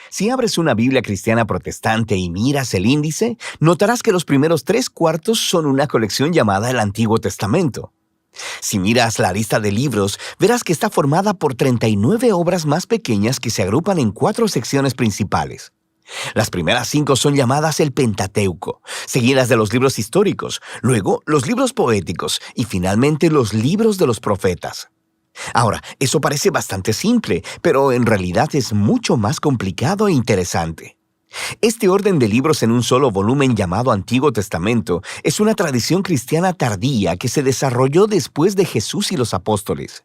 Si abres una Biblia cristiana protestante y miras el índice, notarás que los primeros 3/4 son una colección llamada el Antiguo Testamento. Si miras la lista de libros, verás que está formada por 39 obras más pequeñas que se agrupan en 4 secciones principales. Las primeras 5 son llamadas el Pentateuco, seguidas de los libros históricos, luego los libros poéticos y finalmente los libros de los profetas. Ahora, eso parece bastante simple, pero en realidad es mucho más complicado e interesante. Este orden de libros en un solo volumen llamado Antiguo Testamento es una tradición cristiana tardía que se desarrolló después de Jesús y los apóstoles.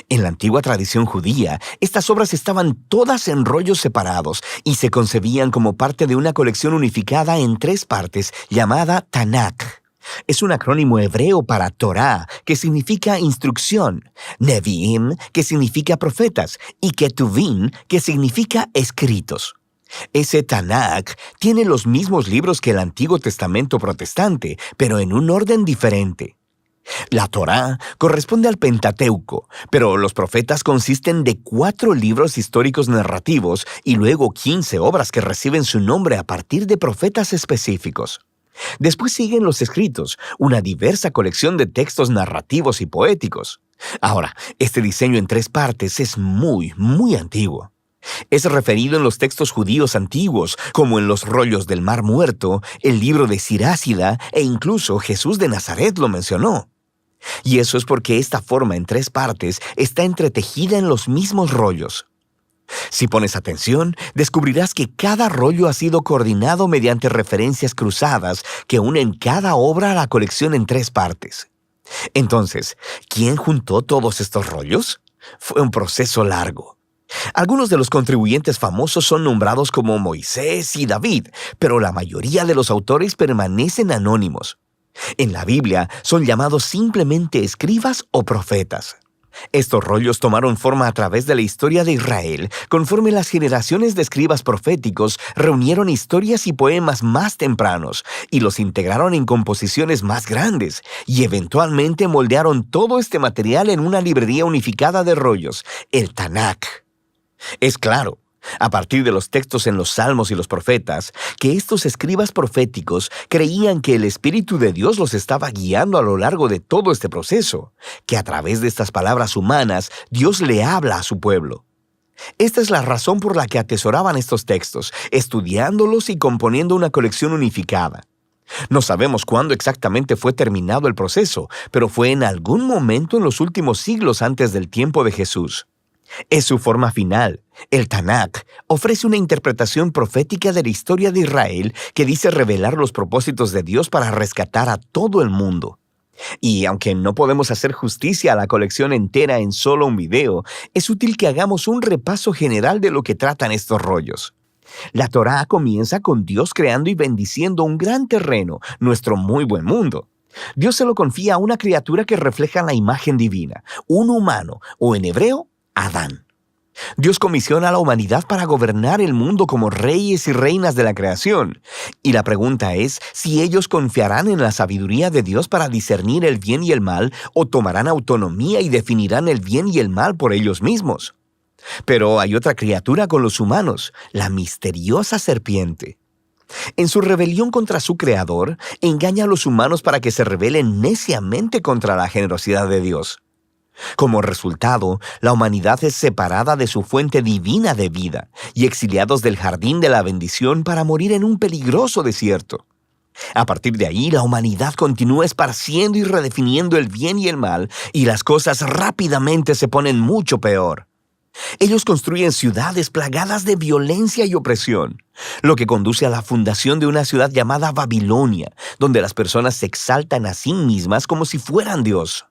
En la antigua tradición judía, estas obras estaban todas en rollos separados y se concebían como parte de una colección unificada en 3 partes llamada Tanakh. Es un acrónimo hebreo para Torá, que significa instrucción, Nevi'im, que significa profetas, y Ketuvim, que significa escritos. Ese Tanakh tiene los mismos libros que el Antiguo Testamento protestante, pero en un orden diferente. La Torá corresponde al Pentateuco, pero los profetas consisten de 4 libros históricos narrativos y luego 15 obras que reciben su nombre a partir de profetas específicos. Después siguen los escritos, una diversa colección de textos narrativos y poéticos. Ahora, este diseño en 3 partes es muy antiguo. Es referido en los textos judíos antiguos, como en los rollos del Mar Muerto, el libro de Sirásida e incluso Jesús de Nazaret lo mencionó. Y eso es porque esta forma en 3 partes está entretejida en los mismos rollos. Si pones atención, descubrirás que cada rollo ha sido coordinado mediante referencias cruzadas que unen cada obra a la colección en 3 partes. Entonces, ¿quién juntó todos estos rollos? Fue un proceso largo. Algunos de los contribuyentes famosos son nombrados como Moisés y David, pero la mayoría de los autores permanecen anónimos. En la Biblia son llamados simplemente escribas o profetas. Estos rollos tomaron forma a través de la historia de Israel, conforme las generaciones de escribas proféticos reunieron historias y poemas más tempranos y los integraron en composiciones más grandes, y eventualmente moldearon todo este material en una librería unificada de rollos, el Tanakh. Es claro, a partir de los textos en los Salmos y los Profetas, que estos escribas proféticos creían que el Espíritu de Dios los estaba guiando a lo largo de todo este proceso, que a través de estas palabras humanas Dios le habla a su pueblo. Esta es la razón por la que atesoraban estos textos, estudiándolos y componiendo una colección unificada. No sabemos cuándo exactamente fue terminado el proceso, pero fue en algún momento en los últimos siglos antes del tiempo de Jesús. Es su forma final. El Tanakh ofrece una interpretación profética de la historia de Israel que dice revelar los propósitos de Dios para rescatar a todo el mundo. Y aunque no podemos hacer justicia a la colección entera en solo un video, es útil que hagamos un repaso general de lo que tratan estos rollos. La Torá comienza con Dios creando y bendiciendo un gran terreno, nuestro muy buen mundo. Dios se lo confía a una criatura que refleja la imagen divina, un humano, o en hebreo, Adán. Dios comisiona a la humanidad para gobernar el mundo como reyes y reinas de la creación. Y la pregunta es si ellos confiarán en la sabiduría de Dios para discernir el bien y el mal, o tomarán autonomía y definirán el bien y el mal por ellos mismos. Pero hay otra criatura con los humanos, la misteriosa serpiente. En su rebelión contra su creador, engaña a los humanos para que se rebelen neciamente contra la generosidad de Dios. Como resultado, la humanidad es separada de su fuente divina de vida y exiliados del jardín de la bendición para morir en un peligroso desierto. A partir de ahí, la humanidad continúa esparciendo y redefiniendo el bien y el mal, y las cosas rápidamente se ponen mucho peor. Ellos construyen ciudades plagadas de violencia y opresión, lo que conduce a la fundación de una ciudad llamada Babilonia, donde las personas se exaltan a sí mismas como si fueran Dios.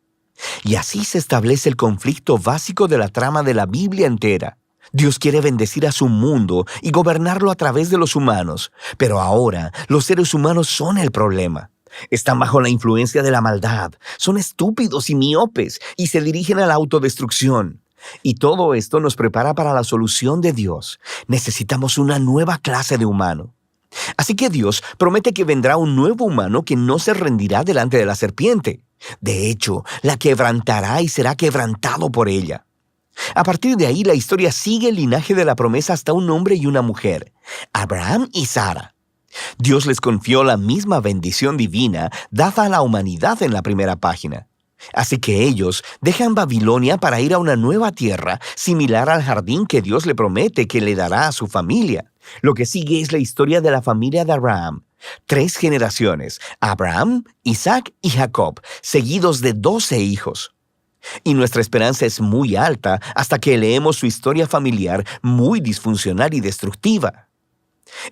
Y así se establece el conflicto básico de la trama de la Biblia entera. Dios quiere bendecir a su mundo y gobernarlo a través de los humanos, pero ahora los seres humanos son el problema. Están bajo la influencia de la maldad, son estúpidos y miopes y se dirigen a la autodestrucción. Y todo esto nos prepara para la solución de Dios. Necesitamos una nueva clase de humano. Así que Dios promete que vendrá un nuevo humano que no se rendirá delante de la serpiente. De hecho, la quebrantará y será quebrantado por ella. A partir de ahí, la historia sigue el linaje de la promesa hasta un hombre y una mujer, Abraham y Sara. Dios les confió la misma bendición divina dada a la humanidad en la primera página. Así que ellos dejan Babilonia para ir a una nueva tierra, similar al jardín que Dios le promete que le dará a su familia. Lo que sigue es la historia de la familia de Abraham. 3 generaciones, Abraham, Isaac y Jacob, seguidos de 12 hijos. Y nuestra esperanza es muy alta hasta que leemos su historia familiar muy disfuncional y destructiva.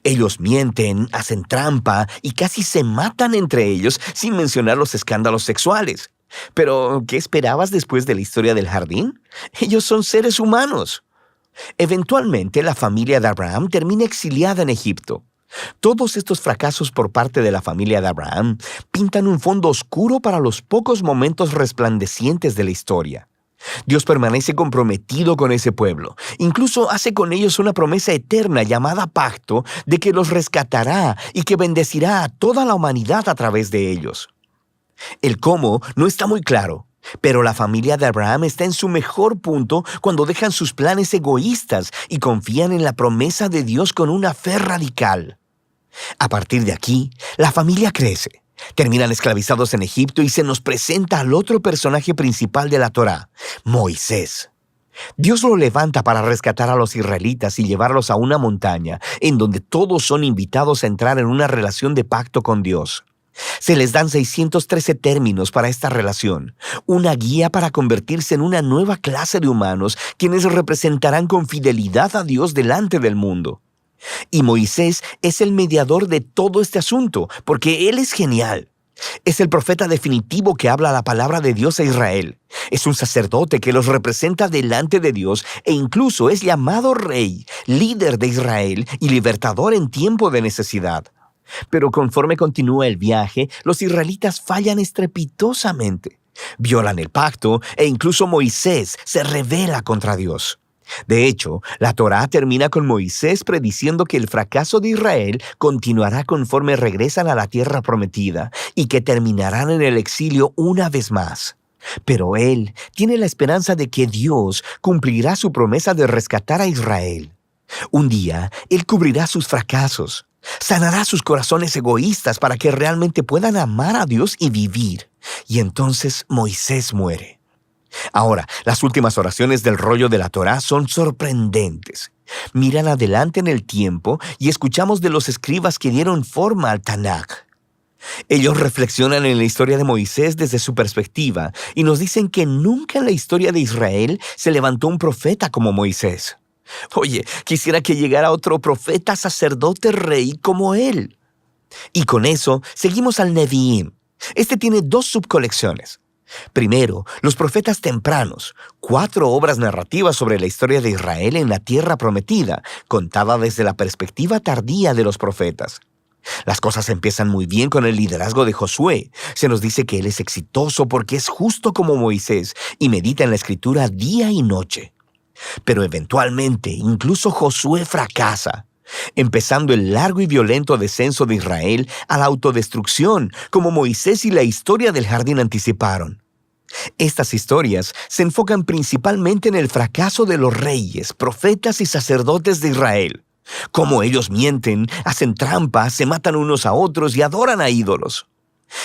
Ellos mienten, hacen trampa y casi se matan entre ellos, sin mencionar los escándalos sexuales. Pero, ¿qué esperabas después de la historia del jardín? Ellos son seres humanos. Eventualmente, la familia de Abraham termina exiliada en Egipto. Todos estos fracasos por parte de la familia de Abraham pintan un fondo oscuro para los pocos momentos resplandecientes de la historia. Dios permanece comprometido con ese pueblo. Incluso hace con ellos una promesa eterna llamada pacto de que los rescatará y que bendecirá a toda la humanidad a través de ellos. El cómo no está muy claro, pero la familia de Abraham está en su mejor punto cuando dejan sus planes egoístas y confían en la promesa de Dios con una fe radical. A partir de aquí, la familia crece. Terminan esclavizados en Egipto y se nos presenta al otro personaje principal de la Torá, Moisés. Dios lo levanta para rescatar a los israelitas y llevarlos a una montaña en donde todos son invitados a entrar en una relación de pacto con Dios. Se les dan 613 términos para esta relación, una guía para convertirse en una nueva clase de humanos quienes representarán con fidelidad a Dios delante del mundo. Y Moisés es el mediador de todo este asunto, porque él es genial. Es el profeta definitivo que habla la palabra de Dios a Israel. Es un sacerdote que los representa delante de Dios e incluso es llamado rey, líder de Israel y libertador en tiempo de necesidad. Pero conforme continúa el viaje, los israelitas fallan estrepitosamente. Violan el pacto e incluso Moisés se rebela contra Dios. De hecho, la Torá termina con Moisés prediciendo que el fracaso de Israel continuará conforme regresan a la tierra prometida y que terminarán en el exilio una vez más. Pero él tiene la esperanza de que Dios cumplirá su promesa de rescatar a Israel. Un día, él cubrirá sus fracasos, sanará sus corazones egoístas para que realmente puedan amar a Dios y vivir. Y entonces Moisés muere. Ahora, las últimas oraciones del rollo de la Torá son sorprendentes. Miran adelante en el tiempo y escuchamos de los escribas que dieron forma al Tanaj. Ellos reflexionan en la historia de Moisés desde su perspectiva y nos dicen que nunca en la historia de Israel se levantó un profeta como Moisés. Oye, quisiera que llegara otro profeta, sacerdote, rey como él. Y con eso seguimos al Nevi'im. Este tiene 2 subcolecciones. Primero, los profetas tempranos, 4 obras narrativas sobre la historia de Israel en la tierra prometida, contada desde la perspectiva tardía de los profetas. Las cosas empiezan muy bien con el liderazgo de Josué. Se nos dice que él es exitoso porque es justo como Moisés y medita en la escritura día y noche. Pero eventualmente, incluso Josué fracasa, empezando el largo y violento descenso de Israel a la autodestrucción, como Moisés y la historia del jardín anticiparon. Estas historias se enfocan principalmente en el fracaso de los reyes, profetas y sacerdotes de Israel. Cómo ellos mienten, hacen trampas, se matan unos a otros y adoran a ídolos.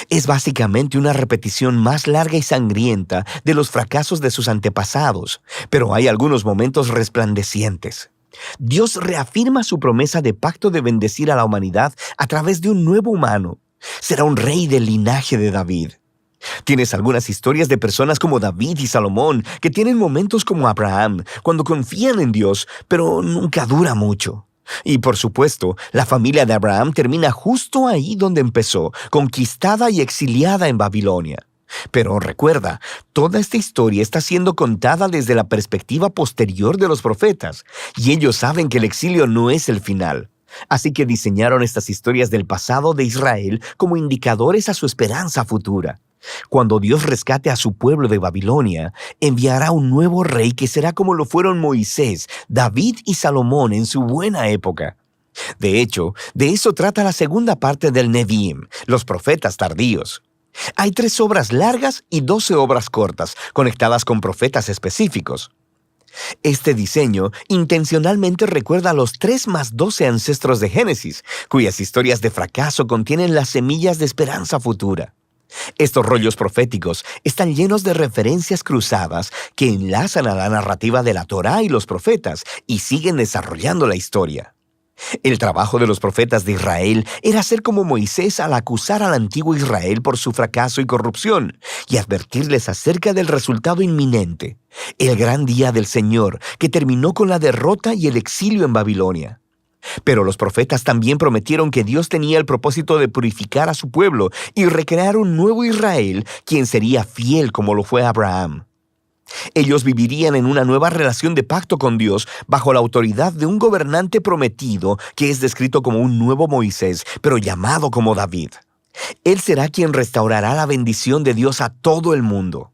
Es básicamente una repetición más larga y sangrienta de los fracasos de sus antepasados, pero hay algunos momentos resplandecientes. Dios reafirma su promesa de pacto de bendecir a la humanidad a través de un nuevo humano. Será un rey del linaje de David. Tienes algunas historias de personas como David y Salomón que tienen momentos como Abraham, cuando confían en Dios, pero nunca dura mucho. Y por supuesto, la familia de Abraham termina justo ahí donde empezó, conquistada y exiliada en Babilonia. Pero recuerda, toda esta historia está siendo contada desde la perspectiva posterior de los profetas, y ellos saben que el exilio no es el final. Así que diseñaron estas historias del pasado de Israel como indicadores a su esperanza futura. Cuando Dios rescate a su pueblo de Babilonia, enviará un nuevo rey que será como lo fueron Moisés, David y Salomón en su buena época. De hecho, de eso trata la segunda parte del Nevi'im, los profetas tardíos. Hay 3 obras largas y 12 obras cortas, conectadas con profetas específicos. Este diseño intencionalmente recuerda a los 3 más 12 ancestros de Génesis, cuyas historias de fracaso contienen las semillas de esperanza futura. Estos rollos proféticos están llenos de referencias cruzadas que enlazan a la narrativa de la Torá y los profetas y siguen desarrollando la historia. El trabajo de los profetas de Israel era ser como Moisés al acusar al antiguo Israel por su fracaso y corrupción y advertirles acerca del resultado inminente, el gran día del Señor que terminó con la derrota y el exilio en Babilonia. Pero los profetas también prometieron que Dios tenía el propósito de purificar a su pueblo y recrear un nuevo Israel, quien sería fiel como lo fue Abraham. Ellos vivirían en una nueva relación de pacto con Dios bajo la autoridad de un gobernante prometido que es descrito como un nuevo Moisés, pero llamado como David. Él será quien restaurará la bendición de Dios a todo el mundo.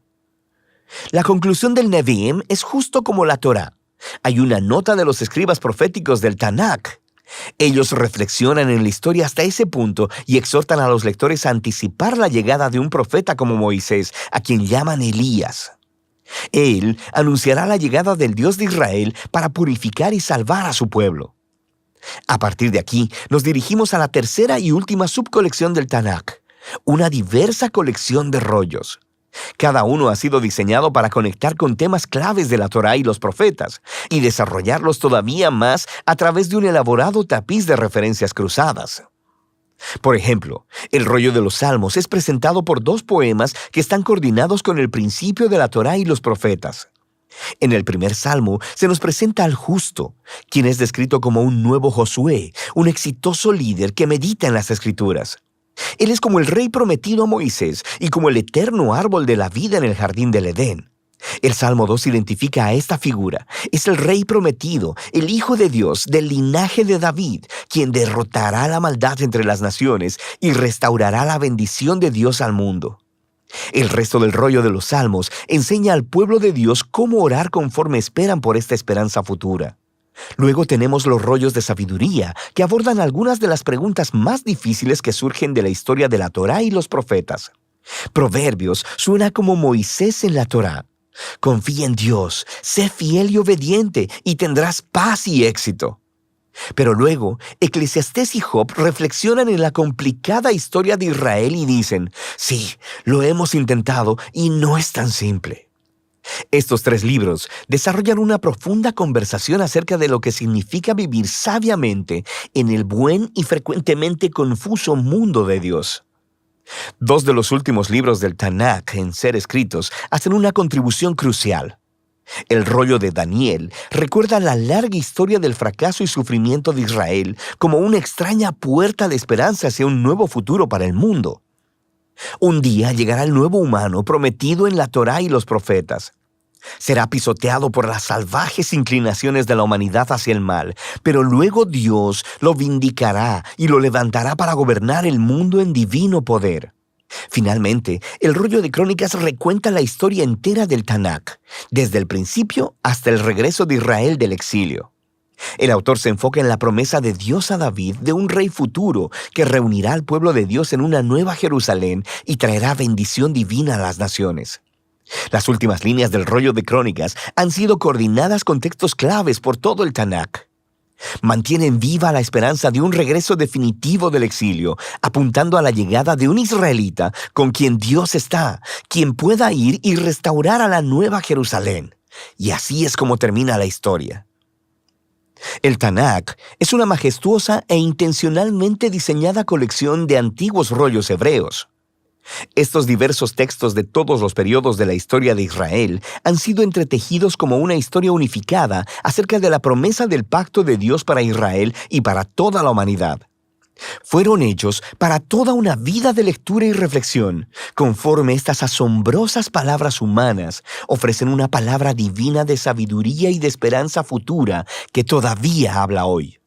La conclusión del Nevi'im es justo como la Torá. Hay una nota de los escribas proféticos del Tanakh. Ellos reflexionan en la historia hasta ese punto y exhortan a los lectores a anticipar la llegada de un profeta como Moisés, a quien llaman Elías. Él anunciará la llegada del Dios de Israel para purificar y salvar a su pueblo. A partir de aquí, nos dirigimos a la tercera y última subcolección del Tanakh, una diversa colección de rollos. Cada uno ha sido diseñado para conectar con temas claves de la Torá y los profetas y desarrollarlos todavía más a través de un elaborado tapiz de referencias cruzadas. Por ejemplo, el rollo de los Salmos es presentado por 2 poemas que están coordinados con el principio de la Torá y los profetas. En el primer salmo se nos presenta al justo, quien es descrito como un nuevo Josué, un exitoso líder que medita en las Escrituras. Él es como el rey prometido a Moisés y como el eterno árbol de la vida en el jardín del Edén. El Salmo 2 identifica a esta figura. Es el rey prometido, el Hijo de Dios, del linaje de David, quien derrotará la maldad entre las naciones y restaurará la bendición de Dios al mundo. El resto del rollo de los Salmos enseña al pueblo de Dios cómo orar conforme esperan por esta esperanza futura. Luego tenemos los rollos de sabiduría, que abordan algunas de las preguntas más difíciles que surgen de la historia de la Torá y los profetas. Proverbios suena como Moisés en la Torá. Confía en Dios, sé fiel y obediente, y tendrás paz y éxito. Pero luego, Eclesiastés y Job reflexionan en la complicada historia de Israel y dicen, sí, lo hemos intentado y no es tan simple. Estos 3 libros desarrollan una profunda conversación acerca de lo que significa vivir sabiamente en el buen y frecuentemente confuso mundo de Dios. 2 de los últimos libros del Tanakh en ser escritos hacen una contribución crucial. El rollo de Daniel recuerda la larga historia del fracaso y sufrimiento de Israel como una extraña puerta de esperanza hacia un nuevo futuro para el mundo. Un día llegará el nuevo humano prometido en la Torá y los profetas. Será pisoteado por las salvajes inclinaciones de la humanidad hacia el mal, pero luego Dios lo vindicará y lo levantará para gobernar el mundo en divino poder. Finalmente, el rollo de Crónicas recuenta la historia entera del Tanakh, desde el principio hasta el regreso de Israel del exilio. El autor se enfoca en la promesa de Dios a David de un rey futuro que reunirá al pueblo de Dios en una nueva Jerusalén y traerá bendición divina a las naciones. Las últimas líneas del rollo de Crónicas han sido coordinadas con textos claves por todo el Tanakh. Mantienen viva la esperanza de un regreso definitivo del exilio, apuntando a la llegada de un israelita con quien Dios está, quien pueda ir y restaurar a la nueva Jerusalén. Y así es como termina la historia. El Tanakh es una majestuosa e intencionalmente diseñada colección de antiguos rollos hebreos. Estos diversos textos de todos los periodos de la historia de Israel han sido entretejidos como una historia unificada acerca de la promesa del pacto de Dios para Israel y para toda la humanidad. Fueron hechos para toda una vida de lectura y reflexión, conforme estas asombrosas palabras humanas ofrecen una palabra divina de sabiduría y de esperanza futura que todavía habla hoy.